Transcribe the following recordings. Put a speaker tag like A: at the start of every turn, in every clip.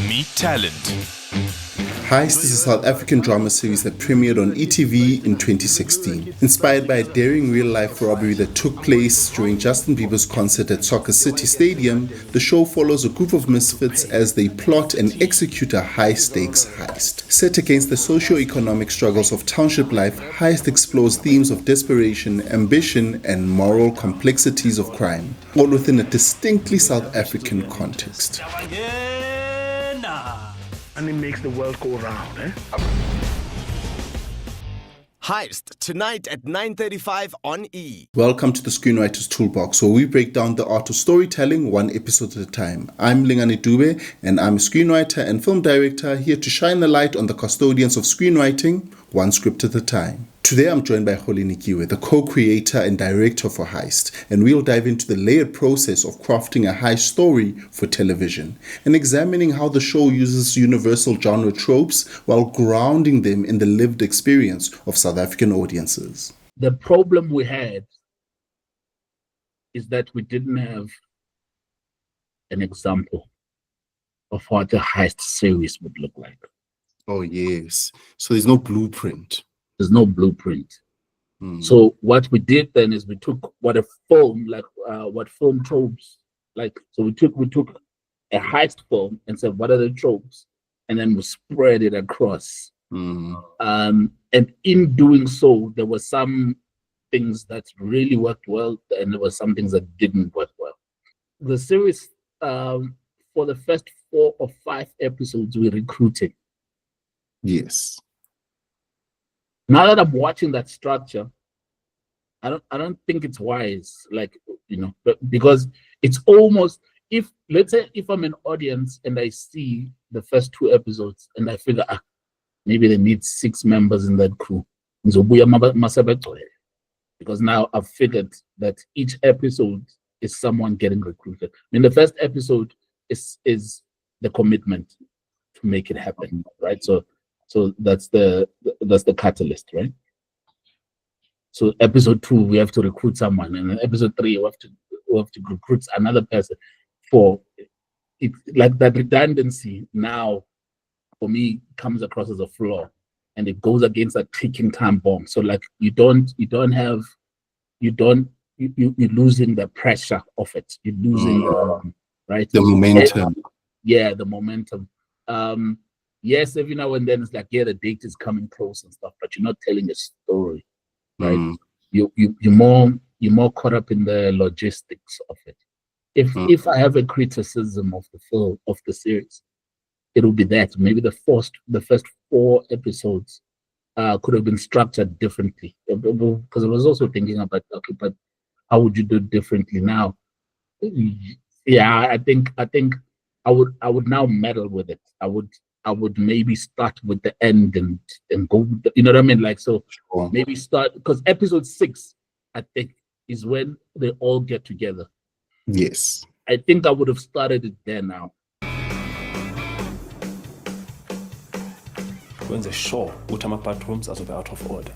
A: Meet talent.
B: Heist is a South African drama series that premiered on ETV in 2016. Inspired by a daring real-life robbery that took place during Justin Bieber's concert at Soccer City Stadium, the show follows a group of misfits as they plot and execute a high-stakes heist. Set against the socio-economic struggles of township life, Heist explores themes of desperation, ambition, and moral complexities of crime, all within a distinctly South African context.
C: And it makes the world go round, eh?
D: Heist, tonight at 9:35 on E!
B: Welcome to the Screenwriter's Toolbox, where we break down the art of storytelling one episode at a time. I'm Lingani Dube, and I'm a screenwriter and film director here to shine the light on the custodians of screenwriting, one script at a time. Today I'm joined by Rolie Nikiwe, the co-creator and director for Heist, and we'll dive into the layered process of crafting a heist story for television and examining how the show uses universal genre tropes while grounding them in the lived experience of South African audiences.
C: The problem we had is that we didn't have an example of what a heist series would look like.
B: Oh yes, so there's no blueprint.
C: There's no blueprint. So what we did then is we took what a film, what film tropes, so we took a heist film and said, what are the tropes? And then we spread it across. And in doing so, there were some things that really worked well, and there were some things that didn't work well. The series, for the first 4 or 5 episodes, we recruited.
B: Yes.
C: Now that I'm watching that structure, I don't think it's wise, because it's almost, let's say if I'm an audience and I see the first 2 episodes and I figure maybe they need 6 members in that crew, because now I've figured that each episode is someone getting recruited. I mean, the first episode is the commitment to make it happen, right? So that's the catalyst, right? So episode 2, we have to recruit someone, and then episode 3, we have to recruit another person. For it, like that redundancy now, for me, comes across as a flaw, and it goes against a ticking time bomb. So you're losing the pressure of it. You're losing
B: the momentum.
C: Yeah, the momentum. Yes, every now and then it's like, the date is coming close and stuff, but you're not telling a story, right? You're more caught up in the logistics of it. If I have a criticism of the film, of the series, it'll be that maybe the first 4 episodes could have been structured differently. Because I was also thinking about, but how would you do it differently now? Yeah, I think I would now meddle with it. I would maybe start with the end and go, you know what I mean? Maybe start, because episode 6, I think, is when they all get together.
B: Yes.
C: I think I would have started it there now.
E: Wenze sure ukuthi ama-bathrooms azobe out of order.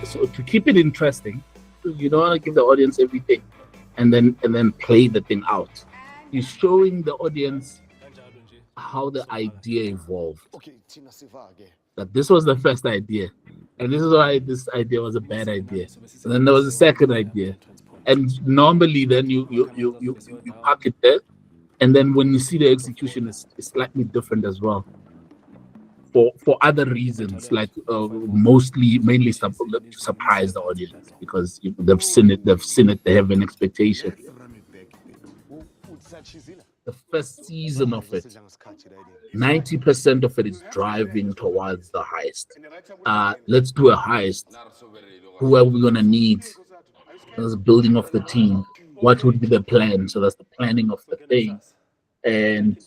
C: So to keep it interesting, you don't want to give the audience everything and then play the thing out. You're showing the audience how the idea evolved. That this was the first idea, and this is why this idea was a bad idea. And then there was a second idea, and normally then you park it there, and then when you see the execution is slightly different as well. For other reasons, mainly to surprise the audience, because they've seen it, they have an expectation. The first season of it, 90% of it is driving towards the heist. Let's do a heist. Who are we gonna need? There's building of the team. What would be the plan? So that's the planning of the thing, and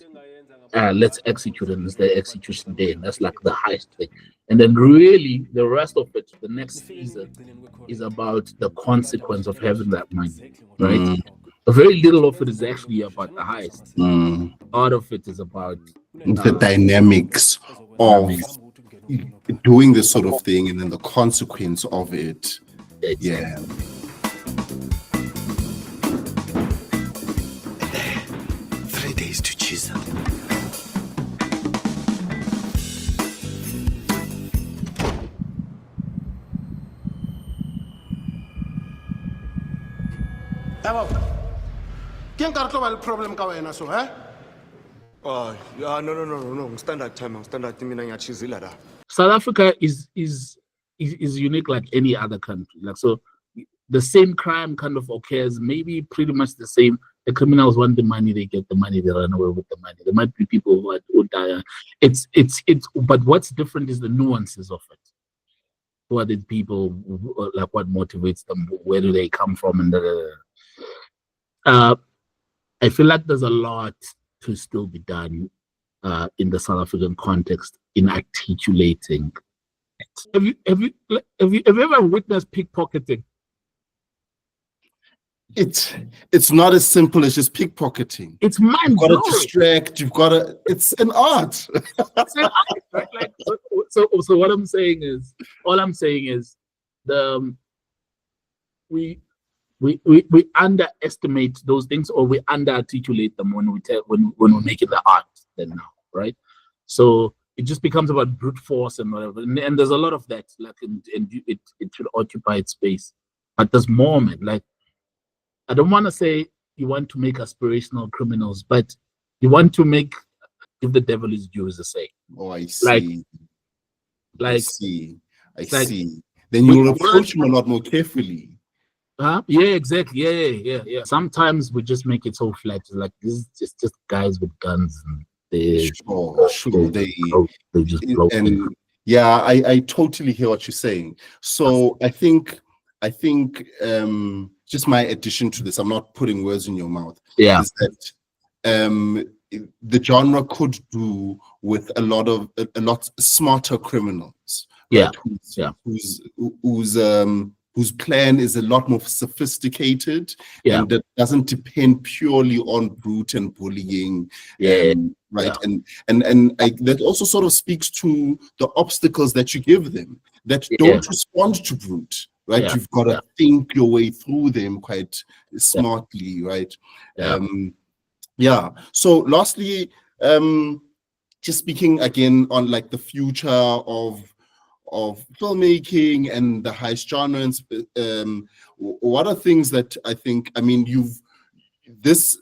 C: let's execute it. It's the execution day, and that's like the heist thing. And then really the rest of it, the next season, is about the consequence of having that money, right? Very little of it is actually about the heist. Part of it is about
B: the dynamics of doing this sort of thing, and then the consequence of it.
C: Yeah.
D: Chisa.
A: Quién cartó el problem ka wena so, eh?
F: Oh, yeah, no. Standard time, standard time mina ngiyachizila la.
C: South Africa is unique like any other country. Like, so the same crime kind of occurs, maybe pretty much the same. The criminals want the money, they get the money, they run away with the money. There might be people who die. But what's different is the nuances of it. Who are these people? Like, what motivates them? Where do they come from? And I feel like there's a lot to still be done in the South African context in articulating it. Have you ever witnessed pickpocketing?
B: It's not as simple as just pickpocketing.
C: It's mind
B: You've got
C: blowing.
B: to distract. It's an art.
C: It's an art, right? Like, so what I'm saying is, we underestimate those things, or we under-articulate them when we're making the art then now, right? So it just becomes about brute force and whatever, and there's a lot of that, like, and it should occupy its space. But there's more, man. Like, I don't want to say you want to make aspirational criminals, but you want to give the devil his due, as I say.
B: Oh, I see.
C: I
B: see. Then you will approach him a lot more carefully.
C: Huh? Yeah, exactly. Yeah. Sometimes we just make it so flat. It's like, this is just guys with guns, and they just blow.
B: And yeah, I totally hear what you're saying. So I think just my addition to this, I'm not putting words in your mouth.
C: Yeah,
B: is that the genre could do with a lot smarter criminals.
C: Yeah,
B: right? Whose plan is a lot more sophisticated,
C: yeah,
B: and that doesn't depend purely on brute and bullying.
C: Yeah,
B: right.
C: Yeah.
B: And that also sort of speaks to the obstacles that you give them that don't respond to brute. Right,
C: Yeah.
B: You've got to think your way through them quite smartly, right?
C: Yeah.
B: So, lastly, just speaking again on like the future of filmmaking and the heist genre, what are things that I think? I mean, this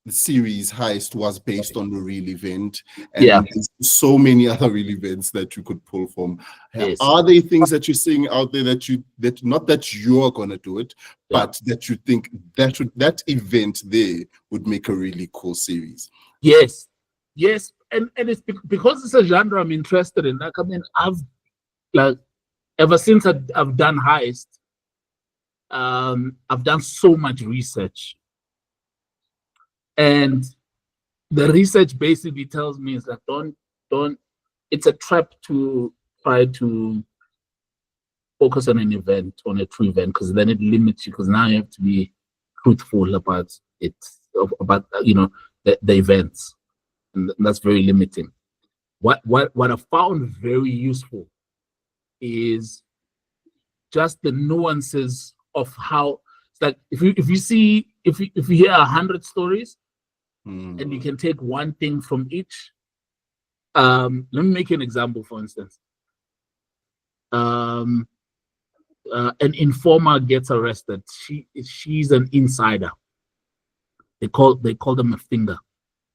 B: series Heist was based on a real event, and there's so many other real events that you could pull from.
C: Yes.
B: Are there things that you're seeing out there that not that you're gonna do it, but that you think that event there would make a really cool series?
C: Yes, and it's because it's a genre I'm interested in. Like, I mean, I've ever since I've done Heist, I've done so much research. And the research basically tells me is that don't. It's a trap to try to focus on an event, on a true event, because then it limits you. Because now you have to be truthful about it, about the events, and that's very limiting. What I found very useful is just the nuances of how. It's like if you hear 100 stories. And you can take one thing from each. Let me make an example, for instance. An informer gets arrested. She's an insider. They call them a finger.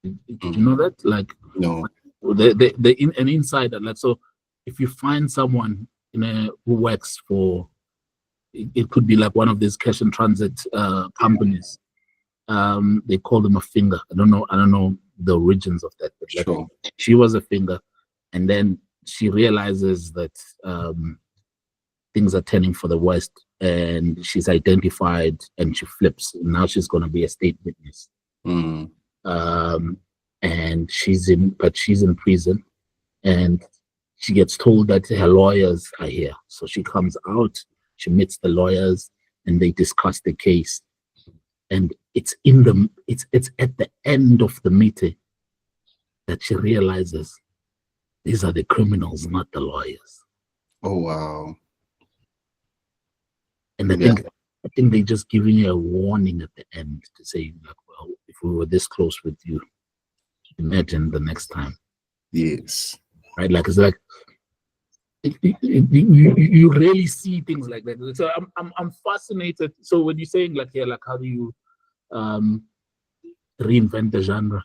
C: Did you know that? Like,
B: no.
C: An insider. Like, so if you find someone who works for, it could be like one of these cash and transit companies. They call them a finger. I don't know the origins of that, but like, she was a finger, and then she realizes that things are turning for the worst, and she's identified, and she flips. And now she's going to be a state witness. And she's in prison, and she gets told that her lawyers are here. So she comes out, she meets the lawyers, and they discuss the case. And it's at the end of the meeting that she realizes these are the criminals, not the lawyers.
B: Oh wow!
C: And I think they're just giving you a warning at the end to say, like, well, if we were this close with you, imagine the next time.
B: Yes.
C: Right? Like, it's like, you rarely see things like that. So I'm fascinated. So when you're saying like, yeah, like how do you reinvent the genre?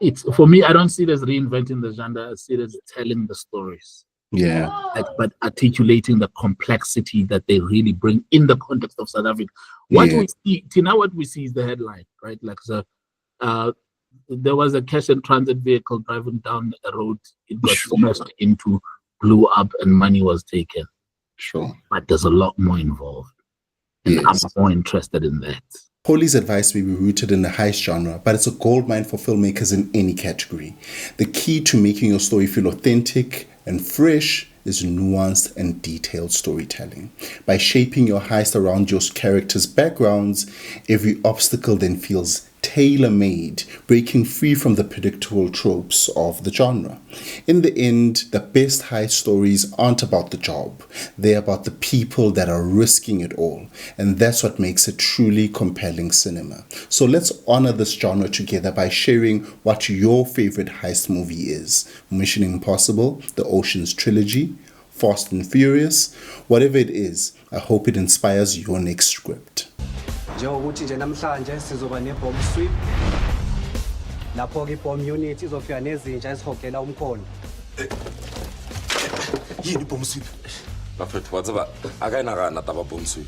C: It's, for me, I don't see it as reinventing the genre. I see it as telling the stories.
B: Yeah.
C: Like, but articulating the complexity that they really bring in the context of South Africa. What we see, now what we see is the headline, right? Like, so, there was a cash and transit vehicle driving down a road. It got smashed into, blew up, and money was taken.
B: Sure.
C: But there's a lot more involved. And I'm more interested in that.
B: Holly's advice may be rooted in the heist genre, but it's a goldmine for filmmakers in any category. The key to making your story feel authentic and fresh is nuanced and detailed storytelling. By shaping your heist around your characters' backgrounds, every obstacle then feels tailor-made, breaking free from the predictable tropes of the genre. In the end, the best heist stories aren't about the job. They're about the people that are risking it all. And that's what makes it truly compelling cinema. So let's honor this genre together by sharing what your favorite heist movie is. Mission Impossible, the Ocean's Trilogy, Fast and Furious, whatever it is, I hope it inspires your next script.
G: Njengokuthi nje namhlanje sizoba ne-bomb sweep lapho-ke i-bomb unit izofika nezinja ezihogela umkhondo.
H: Yini bomb sweep? Bafethu wa tseba a ka e nagana taba bomb sweep.